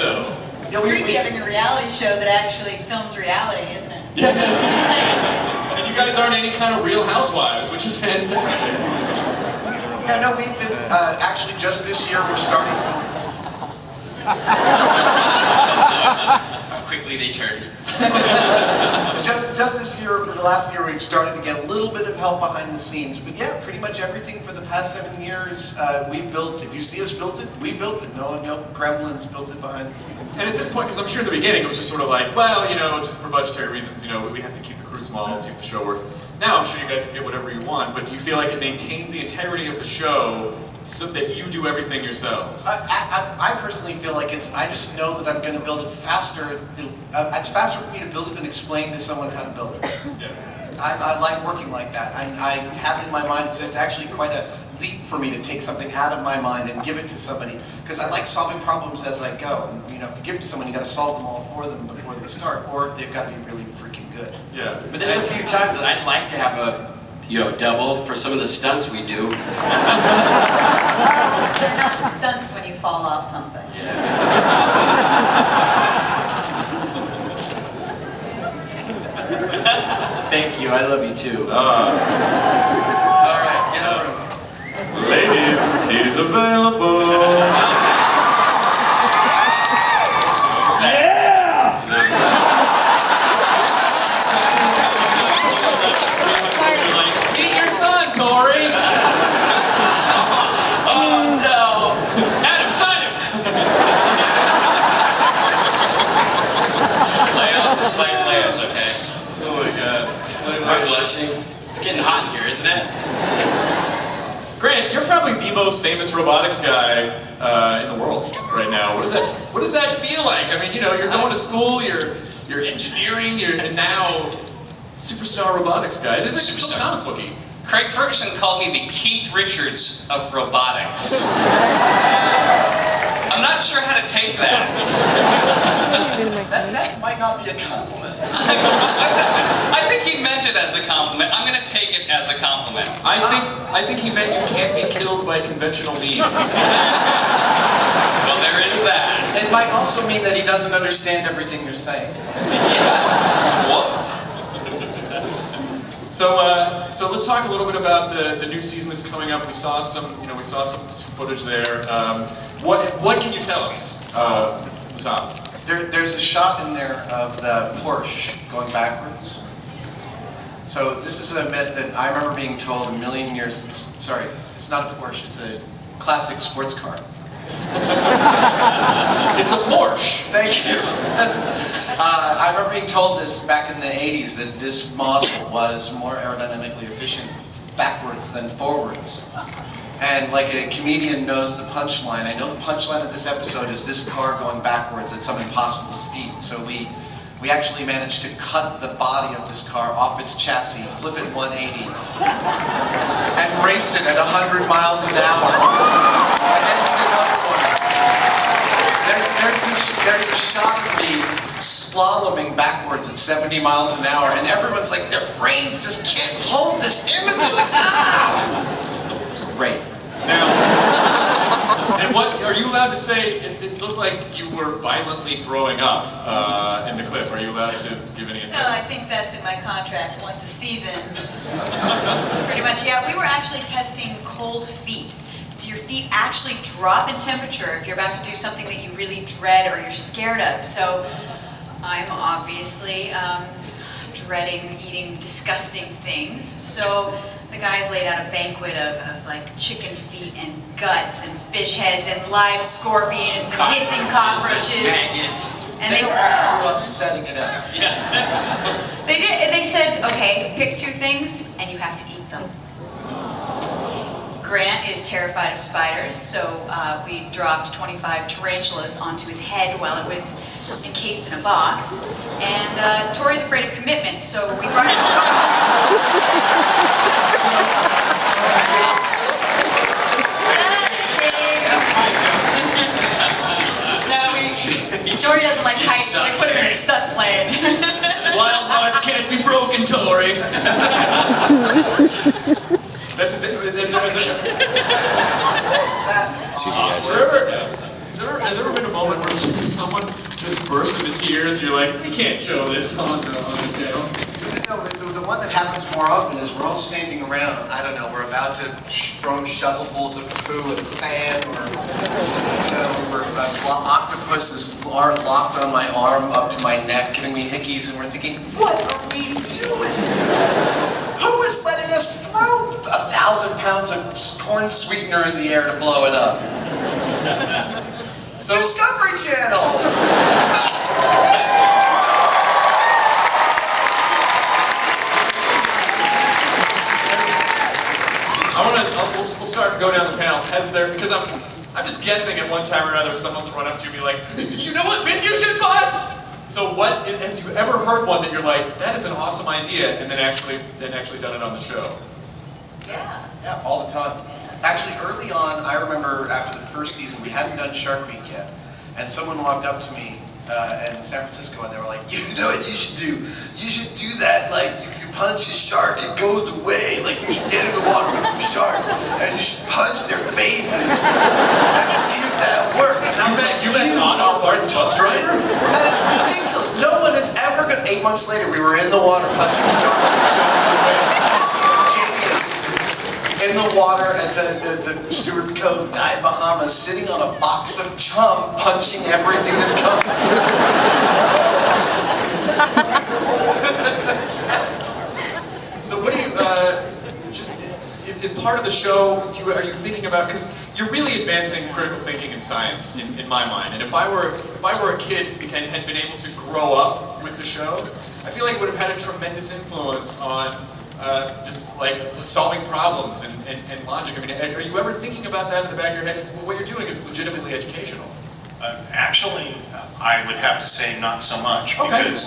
though. It's creepy having a reality show that actually films reality, isn't it? Yeah, that's insane. And you guys aren't any kind of Real Housewives, which is fantastic. Yeah, no, we've been, actually just this year we're starting. How quickly they turn. just this year, the last year, we've started to get a little bit of help behind the scenes. But yeah, pretty much everything for the past 7 years, we've built. If you see us built it, we built it. No gremlins built it behind the scenes. And at this point, because I'm sure in the beginning it was just sort of like, well, you know, just for budgetary reasons, you know, we have to keep the crew small to see if the show works. Now I'm sure you guys can get whatever you want, but do you feel like it maintains the integrity of the show so that you do everything yourselves? I personally feel like I just know that I'm going to build it faster. It's faster for me to build it than explain to someone how to build it. Yeah. I like working like that. I have it in my mind. It's actually quite a leap for me to take something out of my mind and give it to somebody, because I like solving problems as I go. And, you know, if you give it to someone, you got to solve them all for them before they start, or they've got to be really freaking good. Yeah. But there's a few times that I'd like to have a, double for some of the stunts we do. They're not stunts when you fall off something. Thank you, I love you too. All right, get over it. Ladies, he's available. Get your son, Tory! Oh no! Adam, sign him! Lay off the slight layers, okay? Oh my god. I'm blushing. It's getting hot in here, isn't it? Grant, you're probably the most famous robotics guy in the world right now. What does that feel like? I mean, you know, you're going to school, you're engineering, and now superstar robotics guy. This is so comic booky. Craig Ferguson called me the Keith Richards of robotics. I'm not sure how to take that. That might not be a compliment. I think he meant it as a compliment. I'm going to take it as a compliment. I think he meant you can't be killed by conventional means. Well, there is that. It might also mean that he doesn't understand everything you're saying. What? So let's talk a little bit about the new season that's coming up. We saw some footage there. What can you tell us? Tom. There's a shot in there of the Porsche going backwards. So this is a myth that I remember being told a million years. Sorry, it's not a Porsche. It's a classic sports car. It's a Porsche. Thank you. I remember being told this back in the 80s, that this model was more aerodynamically efficient backwards than forwards. And like a comedian knows the punchline, I know the punchline of this episode is this car going backwards at some impossible speed. So we actually managed to cut the body of this car off its chassis, flip it 180, and race it at 100 miles an hour. And then it's another one. There's a shot of me slaloming backwards at 70 miles an hour, and everyone's like, their brains just can't hold this image. Like, ah! It's great. Now, and what are you allowed to say? It looked like you were violently throwing up in the clip. Are you allowed to give any No, I think that's in my contract once a season. Pretty much, yeah. We were actually testing cold feet. Do your feet actually drop in temperature if you're about to do something that you really dread or you're scared of? So I'm obviously dreading eating disgusting things. So the guys laid out a banquet of like chicken feet and guts and fish heads and live scorpions and hissing cockroaches. Maggots. And they screw up setting it up. Yeah. They did. And they said, okay, pick two things and you have to eat them. Grant is terrified of spiders, so we dropped 25 tarantulas onto his head while it was encased in a box. And Tory's afraid of commitment, so we brought him Tory doesn't like heights, so we put him in a stunt plane. Wild hearts can't be broken, Tory. Has there ever been a moment where someone just burst into tears. You're like, we can't show this on the channel. No, the one that happens more often is we're all standing around, I don't know, we're about to throw shovelfuls of poo at a fan, or octopus is locked on my arm up to my neck, giving me hickeys, and we're thinking, what are we doing? Who is letting us throw 1,000 pounds of corn sweetener in the air to blow it up? So, Discovery Channel! We'll start go down the panel. Has there, because I'm just guessing at one time or another someone's run up to me like, you know what myth you should bust? So what, have you ever heard one that you're like, that is an awesome idea, and then actually done it on the show? Yeah. Yeah, all the time. Actually, early on, I remember after the first season, we hadn't done Shark Week yet, and someone walked up to me in San Francisco, and they were like, you know what you should do? You should do that, like, you punch a shark, it goes away. Like, you should get in the water with some sharks, and you should punch their faces and see if that works. And I was like, you met Otto Bart's bus driver? That is ridiculous. No one has ever got. 8 months later, we were in the water punching sharks. Jamie is in the water at the Stewart Cove, Dive Bahamas, sitting on a box of chum, punching everything that comes through. So what do you, is part of the show, are you thinking about, because you're really advancing critical thinking in science, in my mind, and if I were a kid and had been able to grow up with the show, I feel like it would have had a tremendous influence on just like solving problems and logic. I mean, are you ever thinking about that in the back of your head? Because what you're doing is legitimately educational. Actually, I would have to say not so much, Okay. because,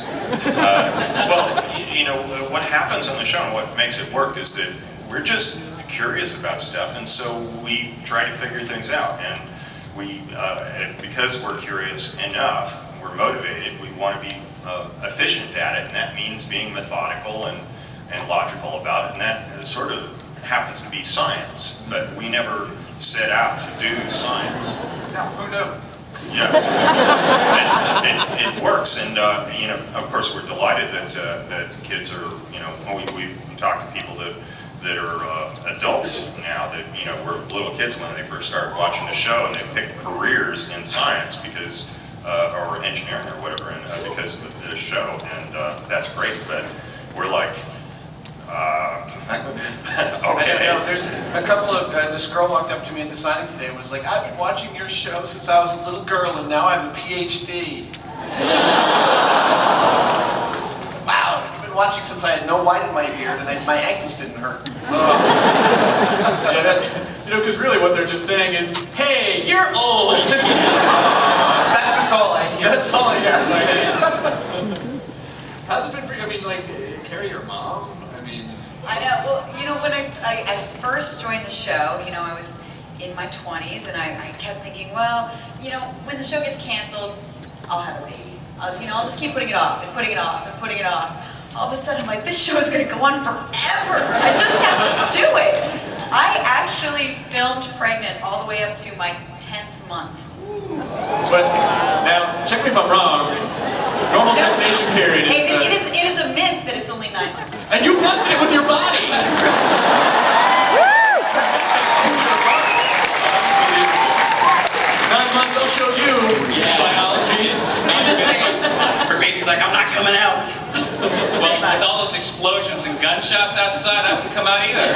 what happens on the show and what makes it work is that we're just curious about stuff, and so we try to figure things out, and we, because we're curious enough, we're motivated, we want to be efficient at it, and that means being methodical and logical about it, and that sort of happens to be science, but we never set out to do science. Yeah, who knew? Yeah, it works, and of course, we're delighted that kids are, we've talked to people that are adults now that were little kids when they first started watching the show, and they picked careers in science because, or engineering or whatever, and because of the show, and that's great. But we're like. Okay. There's a couple of, this girl walked up to me at the signing today and was like, I've been watching your show since I was a little girl and now I have a PhD. Wow, you've been watching since I had no white in my beard and my ankles didn't hurt. Because really what they're just saying is, hey, you're old. That's just all I hear. That's all I hear. How's it been for you? I mean, like, Kari, your mom? I know. Well, when I first joined the show, I was in my 20s, and I kept thinking, well, when the show gets canceled, I'll have a baby. I'll just keep putting it off and putting it off and putting it off. All of a sudden, I'm like, this show is going to go on forever. I just have to do it. I actually filmed pregnant all the way up to my 10th month. But now, check me if I'm wrong. Normal gestation period is. It is a myth that it's only 9 months. And you busted it with your body. 9 months, I'll show you. Biology. For baby's like, I'm not coming out. Well, with all those explosions and gunshots outside, I wouldn't come out either.